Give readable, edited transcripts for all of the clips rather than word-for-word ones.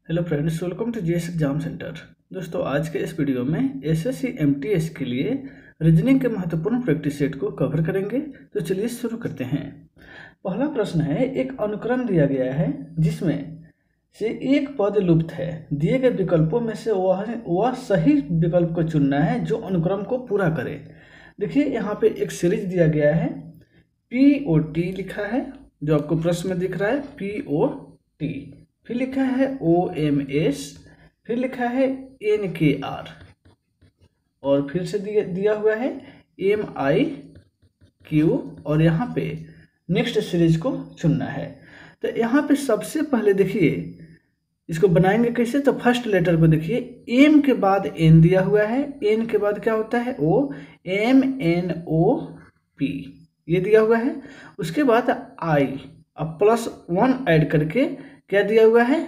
Hello friends, welcome to GS exam centre. दोस्तों, आज के इस वीडियो में एसएससी एमटीएस के लिए रीजनिंग के महत्वपूर्ण प्रैक्टिस सेट को कवर करेंगे। तो चलिए शुरू करते हैं। पहला प्रश्न है, एक अनुक्रम दिया गया है जिसमें से एक पद लुप्त है। दिए गए विकल्पों में से वह सही विकल्प को चुनना है जो अनुक्रम को पूरा करे। देखिए, यहाँ पे एक सीरीज दिया गया है, POT लिखा है जो आपको प्रश्न में दिख रहा है, POT, फिर लिखा है OMS, फिर लिखा है NKR, और फिर से दिया हुआ है MIQ, और यहाँ पे नेक्स्ट सीरीज को चुनना है। तो यहाँ पे सबसे पहले देखिए इसको बनाएंगे कैसे। तो फर्स्ट लेटर को देखिए, M के बाद N दिया हुआ है, N के बाद क्या होता है O, MNOP ये दिया हुआ है। उसके बाद I, अब +1 ऐड करके क्या दिया हुआ है,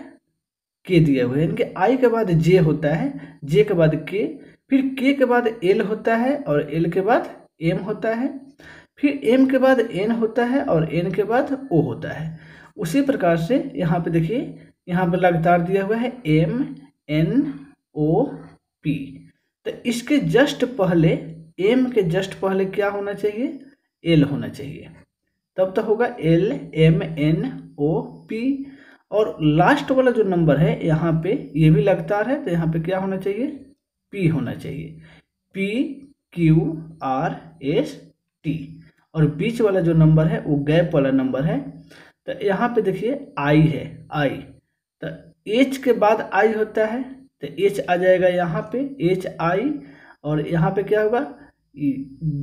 K दिया हुआ है। यानी कि I के बाद J होता है, J के बाद K, फिर K के बाद L होता है और L के बाद M होता है, फिर M के बाद N होता है और N के बाद O होता है। उसी प्रकार से यहाँ पे देखिए, यहाँ पे लगातार दिया हुआ है MNOP। तो इसके जस्ट पहले, M के जस्ट पहले क्या होना चाहिए, L होना चाहिए, तब तो होगा LMNOP। और लास्ट वाला जो नंबर है यहाँ पे ये भी लगातार है, तो यहाँ पे क्या होना चाहिए, P होना चाहिए, PQRST। और बीच वाला जो नंबर है वो गैप वाला नंबर है। तो यहाँ पे देखिए I है, I, तो H के बाद I होता है, तो H आ जाएगा यहाँ पे HI, और यहाँ पे क्या होगा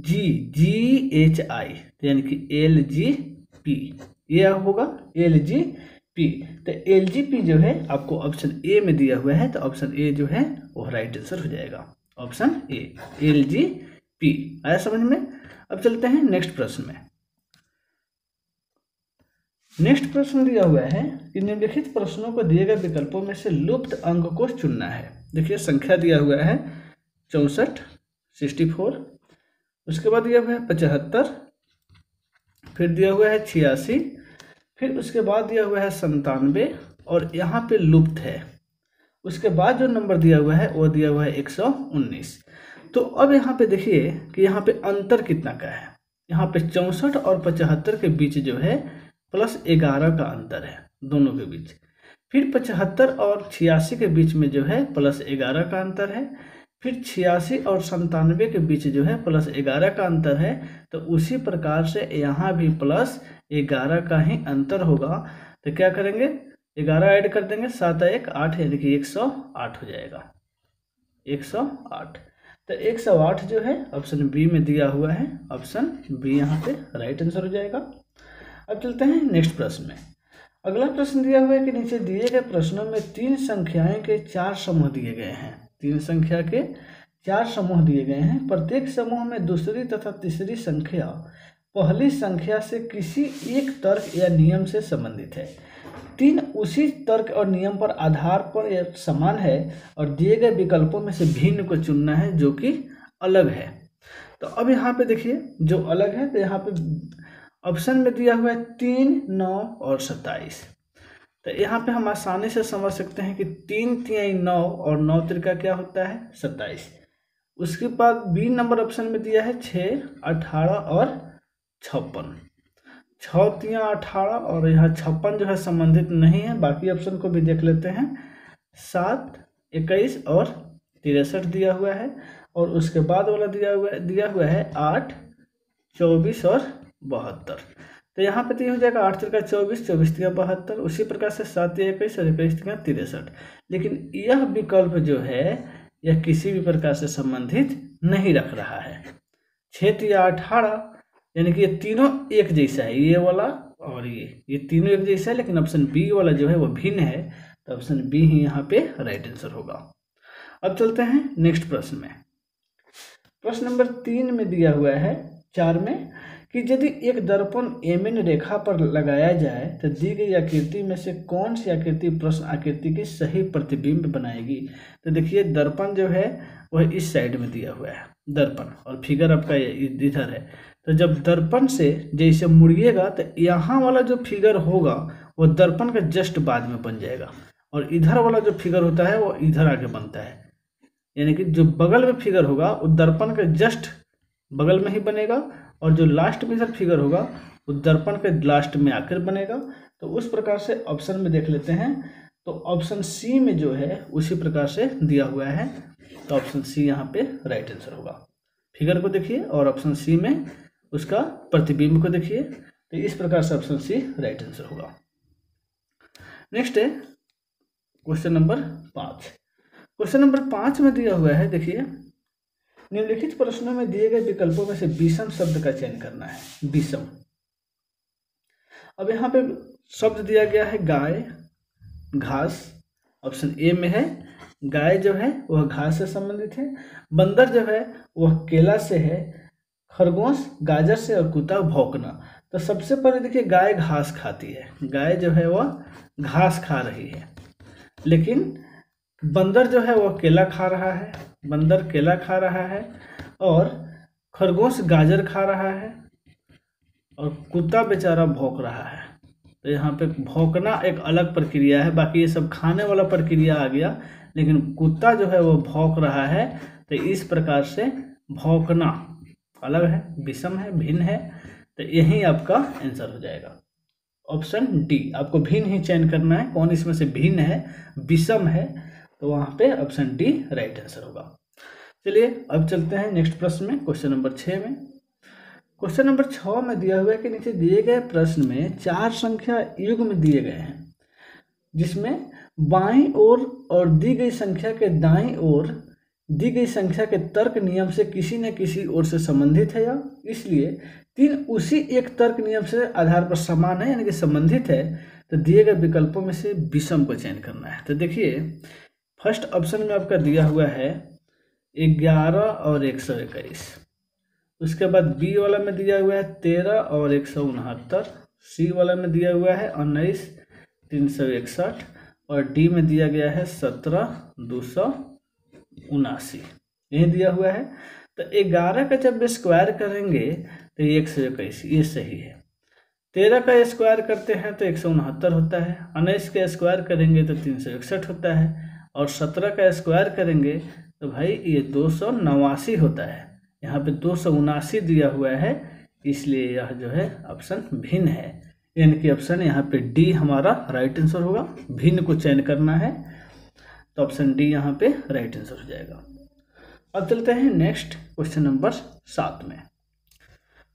GHI, तो यानी कि LGP, ये होगा LGP। तो LGP जो है आपको ऑप्शन ए में दिया हुआ है, तो ऑप्शन ए जो है वो राइट आंसर हो जाएगा, ऑप्शन ए LGP। आया समझ में। अब चलते हैं नेक्स्ट प्रश्न में। नेक्स्ट प्रश्न दिया हुआ है कि निम्नलिखित प्रश्नों को दिए गए विकल्पों में से लुप्त अंक को चुनना है। देखिए, संख्या दिया हुआ है 64, 64, उसके बाद दिया हुआ है 75, फिर दिया हुआ है 86, फिर उसके बाद दिया हुआ है 97, और यहाँ पे लुप्त है। उसके बाद जो नंबर दिया हुआ है वो दिया हुआ है 119। तो अब यहाँ पे देखिए कि यहाँ पे अंतर कितना का है। यहाँ पे 64 और 75 के बीच जो है +11 का अंतर है दोनों के बीच। फिर 75 और 86 के बीच में जो है +11 का अंतर है। फिर 86 और 97 के बीच जो है +11 का अंतर है। तो उसी प्रकार से यहाँ भी +11 का ही अंतर होगा। तो क्या करेंगे, 11 ऐड कर देंगे, 7 1 8, यानी कि 108 हो जाएगा, 108। तो 108 जो है ऑप्शन बी में दिया हुआ है, ऑप्शन बी यहाँ पे राइट आंसर हो जाएगा। अब चलते हैं नेक्स्ट प्रश्न में। अगला प्रश्न दिया हुआ है कि नीचे दिए गए प्रश्नों में 3 संख्याएं के 4 समूह दिए गए हैं। 3 संख्या के 4 समूह दिए गए हैं। प्रत्येक समूह में दूसरी तथा तीसरी संख्या पहली संख्या से किसी एक तर्क या नियम से संबंधित है। 3 उसी तर्क और नियम पर आधार पर यह समान है, और दिए गए विकल्पों में से भिन्न को चुनना है जो कि अलग है। तो अब यहाँ पे देखिए जो अलग है, तो यहाँ पे ऑप्शन में दिया हुआ है 3, 9 और 27। तो यहाँ पे हम आसानी से समझ सकते हैं कि 3 3 9 और 9 त्रिका क्या होता है, 27। उसके बाद बी नंबर ऑप्शन में दिया है 6, 18 और 56। 6 3 18 और यहाँ 56 जो है संबंधित नहीं है। बाकी ऑप्शन को भी देख लेते हैं। 7, 21 और 63 दिया हुआ है, और उसके बाद वाला दिया हुआ है 8, 24 और 72। तो यहाँ पे हो जाएगा 8 त्रिका 24, 24 त्रिका 72। उसी प्रकार से 7 या 21 और 21 त्रिका 63। लेकिन यह विकल्प जो है यह किसी भी प्रकार से संबंधित नहीं रख रहा है। 6 या 18, यानी कि ये तीनों एक जैसा है, ये वाला और ये तीनों एक जैसा है, लेकिन ऑप्शन बी वाला जो है वो भिन्न है। तो ऑप्शन बी ही यहाँ पे राइट आंसर होगा। अब चलते हैं नेक्स्ट प्रश्न में। प्रश्न नंबर 3 में दिया हुआ है 4 में कि यदि एक दर्पण MN रेखा पर लगाया जाए तो दी गई आकृति में से कौन सी आकृति प्रश्न आकृति की सही प्रतिबिंब बनाएगी। तो देखिए, दर्पण जो है वह इस साइड में दिया हुआ है दर्पण, और फिगर आपका इधर है। तो जब दर्पण से जैसे मुड़िएगा तो यहाँ वाला जो फिगर होगा वो दर्पण का जस्ट बाद में बन जाएगा, और इधर वाला जो फिगर होता है वो इधर आके बनता है, यानी कि जो बगल में फिगर होगा वो दर्पण के जस्ट बगल में ही बनेगा, और जो लास्ट में इधर फिगर होगा वो दर्पण के लास्ट में आकर बनेगा। तो उस प्रकार से ऑप्शन में देख लेते हैं, तो ऑप्शन सी में जो है उसी प्रकार से दिया हुआ है, तो ऑप्शन सी यहाँ पे राइट आंसर होगा। फिगर को देखिए और ऑप्शन सी में उसका प्रतिबिंब को देखिए, तो इस प्रकार से ऑप्शन सी राइट आंसर होगा। नेक्स्ट है क्वेश्चन नंबर 5। क्वेश्चन नंबर 5 में दिया हुआ है, देखिए निम्नलिखित प्रश्नों में दिए गए विकल्पों में से विषम शब्द का चयन करना है। विषम, अब यहाँ पे शब्द दिया गया है गाय, घास, ऑप्शन ए में है गाय जो है वह घास से संबंधित है, बंदर जो है वह केला से है, खरगोश गाजर से, और कुत्ता भौंकना। तो सबसे पहले देखिए गाय घास खाती है, गाय जो है वह घास खा रही है, लेकिन बंदर जो है वह केला खा रहा है, बंदर केला खा रहा है, और खरगोश गाजर खा रहा है, और कुत्ता बेचारा भौंक रहा है। तो यहाँ पे भौंकना एक अलग प्रक्रिया है, बाकी ये सब खाने वाला प्रक्रिया आ गया, लेकिन कुत्ता जो है वो भौंक रहा है। तो इस प्रकार से भौंकना अलग है, विषम है, भिन्न है, तो यही आपका आंसर हो जाएगा ऑप्शन डी। आपको भिन्न ही चयन करना है, कौन इसमें से भिन्न है, विषम है, तो वहाँ पे ऑप्शन डी राइट आंसर होगा। चलिए अब चलते हैं नेक्स्ट प्रश्न में, क्वेश्चन नंबर 6 में। क्वेश्चन नंबर 6 में दिया हुआ है कि नीचे दिए गए प्रश्न में 4 संख्या युग्म दिए गए हैं, जिसमें बाईं ओर और दी गई संख्या के दाईं ओर दी गई संख्या के तर्क नियम से किसी न किसी ओर से संबंधित है, या इसलिए 3 उसी एक तर्क नियम से आधार पर समान है यानी कि संबंधित है, तो दिए गए विकल्पों में से विषम को चयन करना है। तो देखिए फर्स्ट ऑप्शन में आपका दिया हुआ है 11 और 121, उसके बाद बी वाला में दिया हुआ है 13 और 169, सी वाला में दिया हुआ है 19 361, और डी में दिया गया है 17 279, यही दिया हुआ है। तो 11 का जब स्क्वायर करेंगे तो 121, ये सही है। 13 का स्क्वायर करते हैं तो 169 होता है, 19 का स्क्वायर करेंगे तो 361 होता है, और 17 का स्क्वायर करेंगे तो भाई ये 289 होता है। यहाँ पे 279 दिया हुआ है, इसलिए यह जो है ऑप्शन भिन्न है, यानी कि ऑप्शन यहाँ पे डी हमारा राइट आंसर होगा। भिन्न को चयन करना है, तो ऑप्शन डी यहाँ पे राइट आंसर हो जाएगा। अब चलते हैं नेक्स्ट क्वेश्चन नंबर 7 में।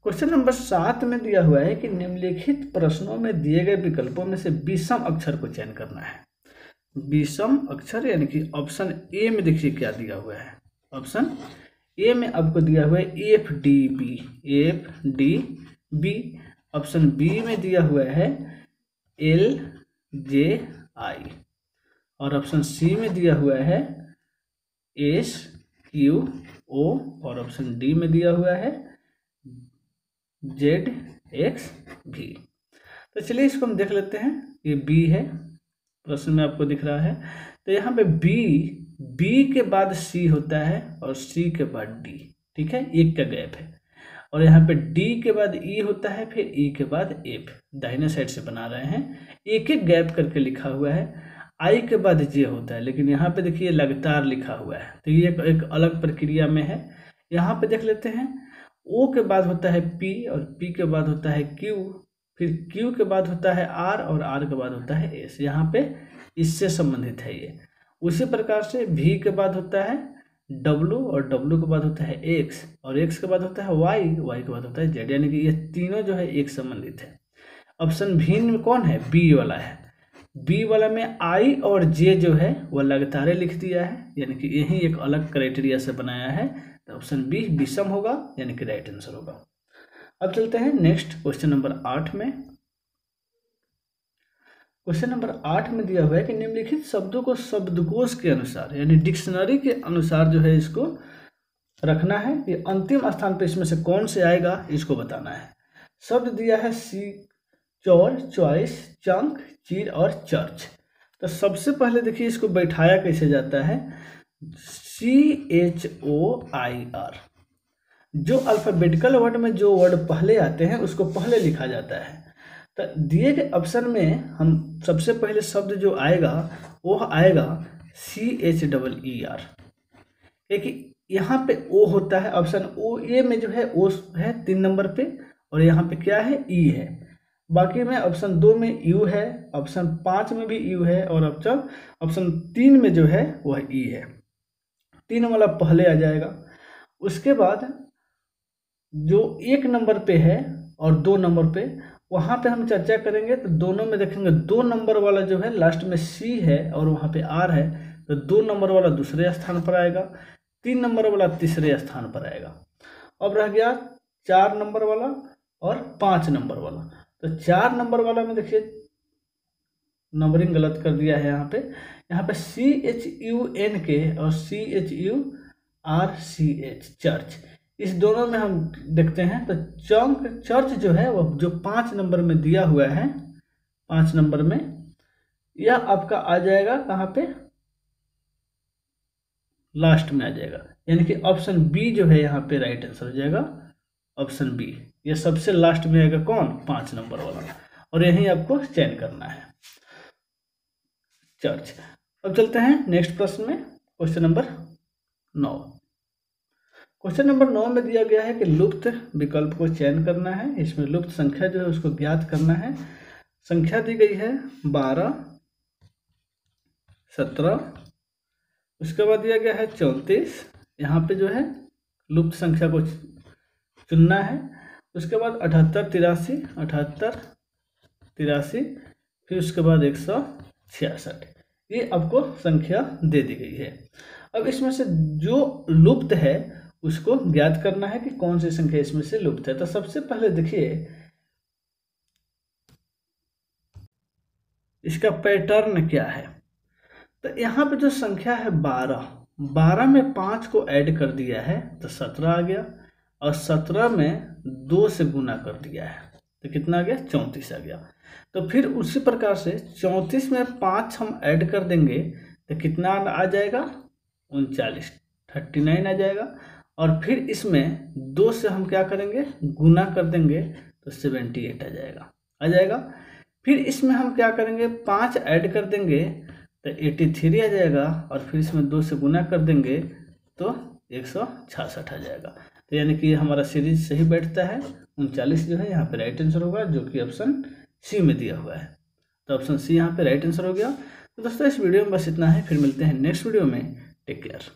क्वेश्चन नंबर 7 में दिया हुआ है कि निम्नलिखित प्रश्नों में दिए गए विकल्पों में से विषम अक्षर को चयन करना है। विषम अक्षर यानी कि ऑप्शन ए में देखिए क्या दिया हुआ है। ऑप्शन ए में आपको दिया हुआ है FDB, FDB। ऑप्शन बी में दिया हुआ है LJI, और ऑप्शन सी में दिया हुआ है SQO, और ऑप्शन डी में दिया हुआ है ZXV। तो चलिए इसको हम देख लेते हैं, ये बी है, प्रश्न में आपको दिख रहा है। तो यहाँ पे बी के बाद सी होता है और सी के बाद डी, ठीक है, एक का गैप है, और यहाँ पे डी के बाद ई होता है, फिर ई के बाद एफ, दाहिने साइड से बना रहे हैं, एक एक गैप करके लिखा हुआ है। आई के बाद जे होता है, लेकिन यहाँ पे देखिए लगातार लिखा हुआ है, तो ये एक अलग प्रक्रिया में है। यहाँ पे देख लेते हैं, ओ के बाद होता है पी, और पी के बाद होता है क्यू, फिर क्यू के बाद होता है आर, और आर के बाद होता है एस, यहाँ पे इससे संबंधित है ये। उसी प्रकार से वी के बाद होता है डब्लू, और डब्लू के बाद होता है एक्स, और एक्स के बाद होता है वाई, वाई के बाद होता है जेड, यानी कि ये तीनों जो है एक संबंधित है। ऑप्शन भिन्न में कौन है, बी वाला है। बी वाला में आई और जे जो है वह लगातार लिख दिया है, यानी कि यही एक अलग क्राइटेरिया से बनाया है, तो ऑप्शन बी विषम होगा, यानी कि राइट आंसर होगा। अब चलते हैं नेक्स्ट क्वेश्चन नंबर 8 में। क्वेश्चन नंबर 8 में दिया हुआ है कि निम्नलिखित शब्दों को शब्दकोश के अनुसार यानी डिक्शनरी के अनुसार जो है इसको रखना है, ये अंतिम स्थान पे इसमें से कौन से आएगा इसको बताना है। शब्द दिया है सी, चौर, चॉइस, चंक, चीर और चर्च। तो सबसे पहले देखिए इसको बैठाया कैसे जाता है, CHOIR। जो अल्फाबेटिकल वर्ड में जो वर्ड पहले आते हैं उसको पहले लिखा जाता है। तो दिए गए ऑप्शन में हम सबसे पहले शब्द जो आएगा वो आएगा CHEER, क्योंकि यहाँ पे O होता है, ऑप्शन O ए में जो है O है 3 नंबर पे, और यहाँ पे क्या है E है। बाकी में ऑप्शन 2 में U है, ऑप्शन 5 में भी U है, और ऑप्शन 3 में जो है वह E है। 3 वाला पहले आ जाएगा। उसके बाद जो 1 नंबर पे है और 2 नंबर पे, वहाँ पे हम चर्चा करेंगे तो दोनों में देखेंगे 2 नंबर वाला जो है लास्ट में C है और वहाँ पे R है, तो 2 नंबर वाला दूसरे स्थान पर आएगा, 3 नंबर वाला तीसरे स्थान पर आएगा। अब रह गया 4 नंबर वाला और 5 नंबर वाला। तो 4 नंबर वाला में देखिए नंबरिंग गलत कर दिया है यहाँ पे CHUNK और CHURCH, चर्च, इस दोनों में हम देखते हैं। तो चर्च जो है वो जो 5 नंबर में दिया हुआ है, 5 नंबर में, यह आपका आ जाएगा कहाँ पे, लास्ट में आ जाएगा, यानी कि ऑप्शन बी जो है यहाँ पे राइट आंसर हो जाएगा, ऑप्शन बी। ये सबसे लास्ट में आएगा कौन, 5 नंबर वाला, और यही आपको चयन करना है, चर्च। अब चलते हैं नेक्स्ट प्रश्न में, क्वेश्चन नंबर 9। क्वेश्चन नंबर 9 में दिया गया है कि लुप्त विकल्प को चयन करना है। इसमें लुप्त संख्या जो है उसको ज्ञात करना है। संख्या दी गई है 12, 17, उसके बाद दिया गया है 34। यहाँ पे जो है लुप्त संख्या को चुनना है। उसके बाद 78, 83, 78, 83, फिर उसके बाद 166, ये आपको संख्या दे दी गई है। अब इसमें से जो लुप्त है उसको ज्ञात करना है कि कौन सी संख्या इसमें से लुप्त है। तो सबसे पहले देखिए इसका पैटर्न क्या है। तो यहाँ पे जो संख्या है 12 में 5 को ऐड कर दिया है तो 17 आ गया, और 17 में 2 से गुना कर दिया है तो कितना आ गया, 34 आ गया। तो फिर उसी प्रकार से 34 में 5 हम ऐड कर देंगे तो कितना आ जाएगा, 39, 39 आ जाएगा। और फिर इसमें 2 से हम क्या करेंगे, गुना कर देंगे तो 78 आ जाएगा। फिर इसमें हम क्या करेंगे, 5 ऐड कर देंगे तो 83 आ जाएगा, और फिर इसमें 2 से गुना कर देंगे तो 166 आ जाएगा। तो यानी कि हमारा सीरीज सही बैठता है, 39 जो है यहाँ पे राइट आंसर होगा, जो कि ऑप्शन सी में दिया हुआ है। तो ऑप्शन सी यहाँ पे राइट आंसर हो गया। तो दोस्तों इस वीडियो में बस इतना है, फिर मिलते हैं नेक्स्ट वीडियो में। Take care.